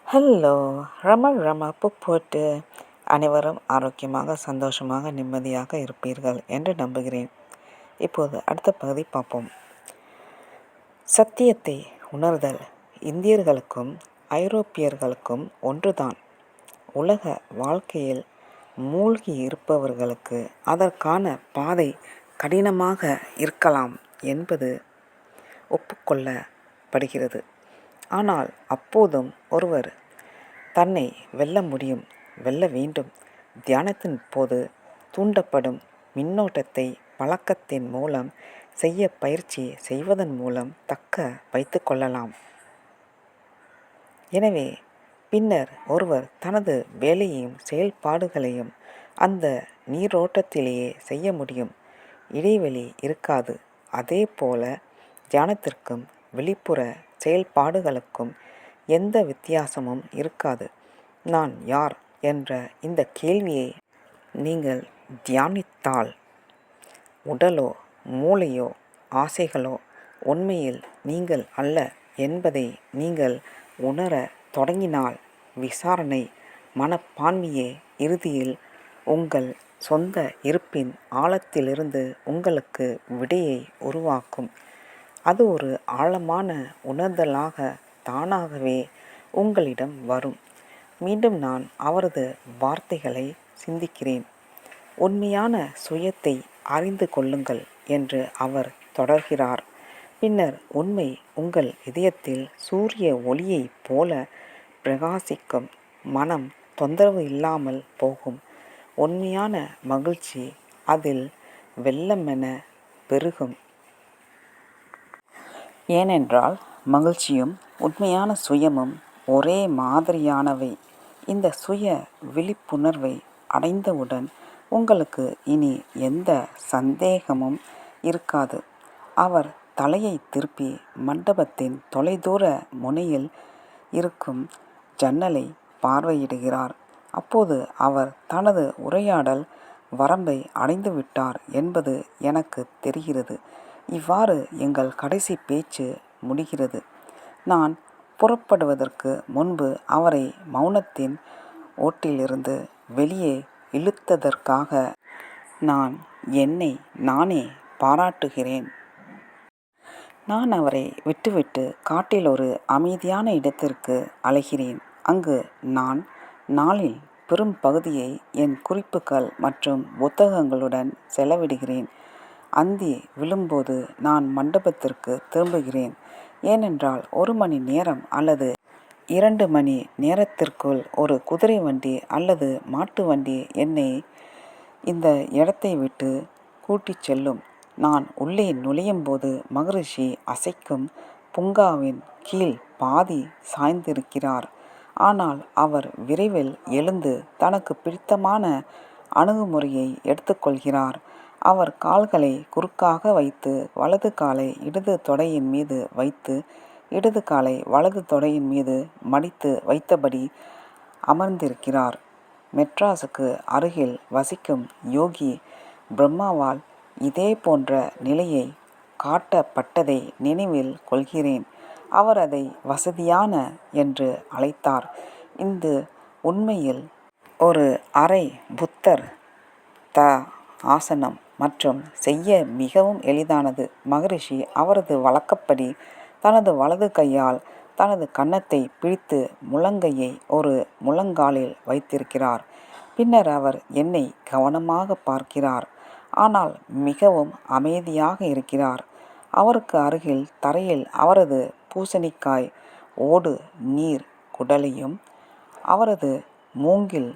Hello! ரம போட்டு அனைவரும் ஆரோக்கியமாக, சந்தோஷமாக, நிம்மதியாக இருப்பீர்கள் என்று நம்புகிறேன். இப்போது அடுத்த பகுதி பார்ப்போம். சத்தியத்தை உணர்தல் இந்தியர்களுக்கும் ஐரோப்பியர்களுக்கும் ஒன்றுதான். உலக வாழ்க்கையில் மூழ்கி இருப்பவர்களுக்கு அதற்கான பாதை கடினமாக இருக்கலாம் என்பது ஒப்புக்கொள்ளப்படுகிறது. ஆனால் அப்போதும் ஒருவர் தன்னை வெல்ல முடியும், வெல்ல வேண்டும். தியானத்தின் போது தூண்டப்படும் மின்னோட்டத்தை பழக்கத்தின் மூலம் செய்ய பயிற்சி செய்வதன் மூலம் தக்க வைத்து கொள்ளலாம். எனவே பின்னர் ஒருவர் தனது வேலையையும் செயல்பாடுகளையும் அந்த நீரோட்டத்திலேயே செய்ய முடியும். இடைவெளி இருக்காது. அதே போல தியானத்திற்கும் வெளிப்புற செயல்பாடுகளுக்கும் எந்த வித்தியாசமும் இருக்காது. நான் யார் என்ற இந்த கேள்வியை நீங்கள் தியானித்தால் உடலோ மூளையோ ஆசைகளோ உண்மையில் நீங்கள் அல்ல என்பதை நீங்கள் உணர தொடங்கினால் விசாரணை மனப்பான்மையே இறுதியில் உங்கள் சொந்த இருப்பின் ஆழத்திலிருந்து உங்களுக்கு விடையை உருவாக்கும். அது ஒரு ஆழமான உணர்தலாக தானாகவே உங்களிடம் வரும். மீண்டும் நான் அவரது வார்த்தைகளை சிந்திக்கிறேன். உண்மையான சுயத்தை அறிந்து கொள்ளுங்கள் என்று அவர் தொடர்கிறார். பின்னர் உண்மை உங்கள் இதயத்தில் சூரிய ஒளியைப் போல பிரகாசிக்கும். மனம் தொந்தரவு இல்லாமல் போகும். உண்மையான மகிழ்ச்சி அதில் வெள்ளமென பெருகும். ஏனென்றால் மகிழ்ச்சியும் உண்மையான சுயமும் ஒரே மாதிரியானவை. இந்த சுய விழிப்புணர்வை அடைந்தவுடன் உங்களுக்கு இனி எந்த சந்தேகமும் இருக்காது. அவர் தலையை திருப்பி மண்டபத்தின் தொலைதூர முனையில் இருக்கும் ஜன்னலை பார்வையிடுகிறார். அப்போது அவர் தனது உரையாடல் வரம்பை அடைந்துவிட்டார் என்பது எனக்கு தெரிகிறது. இவ்வாறு எங்கள் கடைசி பேச்சு முடிகிறது. நான் புறப்படுவதற்கு முன்பு அவரை மௌனத்தின் ஓட்டிலிருந்து வெளியே இழுத்ததற்காக நான் என்னை நானே பாராட்டுகிறேன். நான் அவரை விட்டுவிட்டு காட்டில் ஒரு அமைதியான இடத்திற்கு அலைகிறேன். அங்கு நான் நாளில் பெரும் பகுதியை என் குறிப்புகள் மற்றும் புத்தகங்களுடன் செலவிடுகிறேன். அந்தி விழும்போது நான் மண்டபத்திற்கு திரும்புகிறேன். ஏனென்றால் 1 மணி நேரம் அல்லது 2 மணி நேரத்திற்குள் ஒரு குதிரை வண்டி அல்லது மாட்டு வண்டி என்னை இந்த இடத்தை விட்டு கூட்டிச் செல்லும். நான் உள்ளே நுழையும்போது மகரிஷி அசைக்கும் பூங்காவின் கீழ் பாதி சாய்ந்திருக்கிறார். ஆனால் அவர் விரைவில் எழுந்து தனக்கு பிடித்தமான அணுகுமுறையை எடுத்துக்கொள்கிறார். அவர் கால்களை குறுக்காக வைத்து வலது காலை இடது தொடையின் மீது வைத்து இடது காலை வலது தொடையின் மீது மடித்து வைத்தபடி அமர்ந்திருக்கிறார். மெட்ராஸுக்கு அருகில் வசிக்கும் யோகி பிரம்மாவால் இதே போன்ற நிலையை காட்டப்பட்டதை நினைவில் கொள்கிறேன். அவர் அதை வசதியான என்று அழைத்தார். இந்த உண்மையில் ஒரு அரை புத்தர் ஆசனம் மற்றும் செய்ய மிகவும் எளிதானது. மகரிஷி அவரது வழக்கப்படி தனது வலது கையால் தனது கன்னத்தை பிடித்து முழங்கையை ஒரு முழங்காலில் வைத்திருக்கிறார். பின்னர் அவர் என்னை கவனமாக பார்க்கிறார். ஆனால் மிகவும் அமைதியாக இருக்கிறார். அவருக்கு அருகில் தரையில் அவரது பூசணிக்காய் ஓடு நீர் குடலையும் அவரது மூங்கில்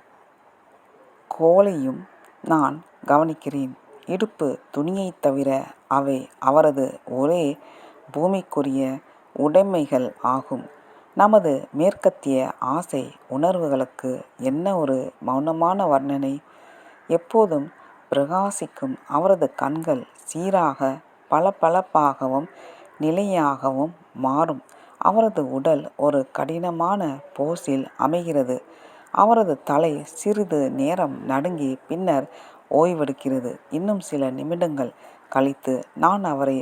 கோலையும் நான் கவனிக்கிறேன். இடுப்பு துணியைத் தவிர அவை அவரது ஒரே பூமிக்குரிய உடைமைகள் ஆகும். நமது மேற்கத்திய ஆசை உணர்வுகளுக்கு என்ன ஒரு மௌனமான வர்ணனை! எப்போதும் பிரகாசிக்கும் அவரது கண்கள் சீராக பளபளப்பாகவும் நிலையாகவும் மாறும். அவரது உடல் ஒரு கடினமான போஸில் அமைகிறது. அவரது தலை சிறிது நேரம் நடுங்கி பின்னர் ஓய்வெடுக்கிறது. இன்னும் சில நிமிடங்கள் கழித்து நான் அவரை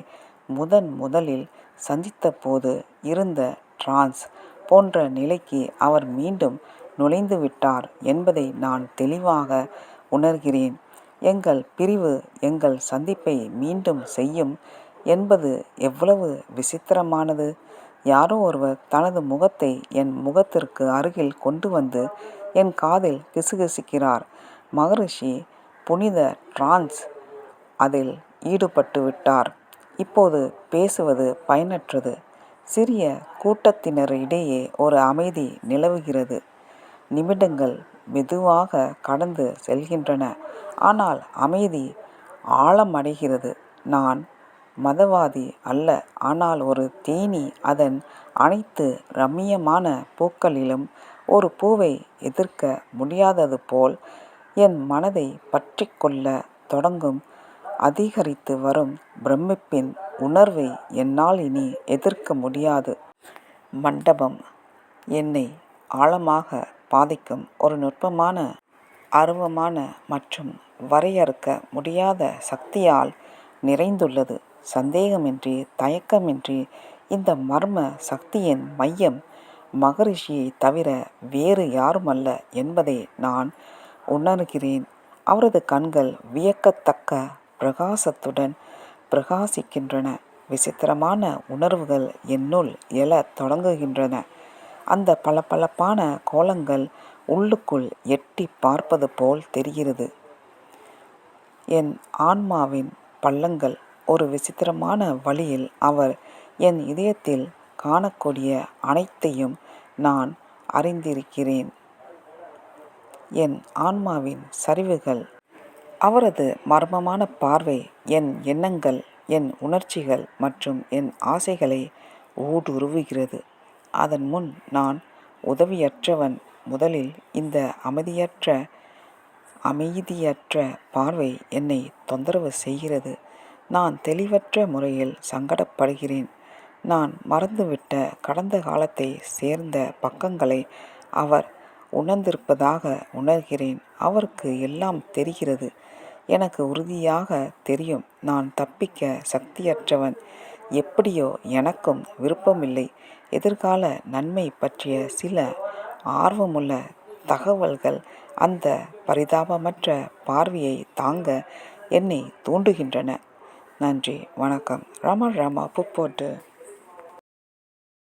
முதலில் சந்தித்த போது இருந்த டிரான்ஸ் போன்ற நிலைக்கு அவர் மீண்டும் நுழைந்து விட்டார் என்பதை நான் தெளிவாக உணர்கிறேன். எங்கள் பிரிவு எங்கள் சந்திப்பை மீண்டும் செய்யும் என்பது எவ்வளவு விசித்திரமானது! யாரோ ஒருவர் தனது முகத்தை என் முகத்திற்கு அருகில் கொண்டு வந்து என் காதில் கிசுகிசுக்கிறார். மகரிஷி புனித டிரான்ஸ் அதில் ஈடுபட்டு விட்டார். இப்போது பேசுவது பயனற்றது. சிறிய கூட்டத்தினரிடையே ஒரு அமைதி நிலவுகிறது. நிமிடங்கள் மெதுவாக கடந்து செல்கின்றன. ஆனால் அமைதி ஆழமடைகிறது. நான் மதவாதி அல்ல, ஆனால் ஒரு தேனீ அதன் அனைத்து ரம்மியமான பூக்களிலும் ஒரு பூவை எதிர்க்க முடியாதது போல் என் மனதை பற்றி கொள்ள தொடங்கும் அதிகரித்து வரும் பிரமிப்பின் உணர்வை என்னால் இனி எதிர்க்க முடியாது. மண்டபம் என்னை ஆழமாக பாதிக்கும் ஒரு நுட்பமான, அருவமான மற்றும் வரையறுக்க முடியாத சக்தியால் நிறைந்துள்ளது. சந்தேகமின்றி, தயக்கமின்றி, இந்த மர்ம சக்தியின் மையம் மகரிஷியை தவிர வேறு யாருமல்ல என்பதை நான் உணர்கிறேன். அவரது கண்கள் வியக்கத்தக்க பிரகாசத்துடன் பிரகாசிக்கின்றன. விசித்திரமான உணர்வுகள் என்னுள் எழத் தொடங்குகின்றன. அந்த பளபளப்பான கோலங்கள் உள்ளுக்குள் எட்டி பார்ப்பது போல் தெரிகிறது. என் ஆன்மாவின் பள்ளங்கள் ஒரு விசித்திரமான வழியில் அவர் என் இதயத்தில் காணக்கூடிய அனைத்தையும் நான் அறிந்திருக்கிறேன். என் ஆன்மாவின் சரிவுகள், அவரது மர்மமான பார்வை என் எண்ணங்கள், என் உணர்ச்சிகள் மற்றும் என் ஆசைகளை ஊடுருவுகிறது. அதன் முன் நான் உதவியற்றவன். முதலில் இந்த அமைதியற்ற பார்வை என்னை தொந்தரவு செய்கிறது. நான் தெளிவற்ற முறையில் சங்கடப்படுகிறேன். நான் மறந்துவிட்ட கடந்த காலத்தை சேர்ந்த பக்கங்களை அவர் உணர்ந்திருப்பதாக உணர்கிறேன். அவருக்கு எல்லாம் தெரிகிறது. எனக்கு உறுதியாக தெரியும். நான் தப்பிக்க சக்தியற்றவன். எப்படியோ எனக்கும் விருப்பமில்லை. எதிர்கால நன்மை பற்றிய சில ஆர்வமுள்ள தகவல்கள் அந்த பரிதாபமற்ற பார்வையை தாங்க என்னை தூண்டுகின்றன. நன்றி, வணக்கம். ராமா புப்போட்டு.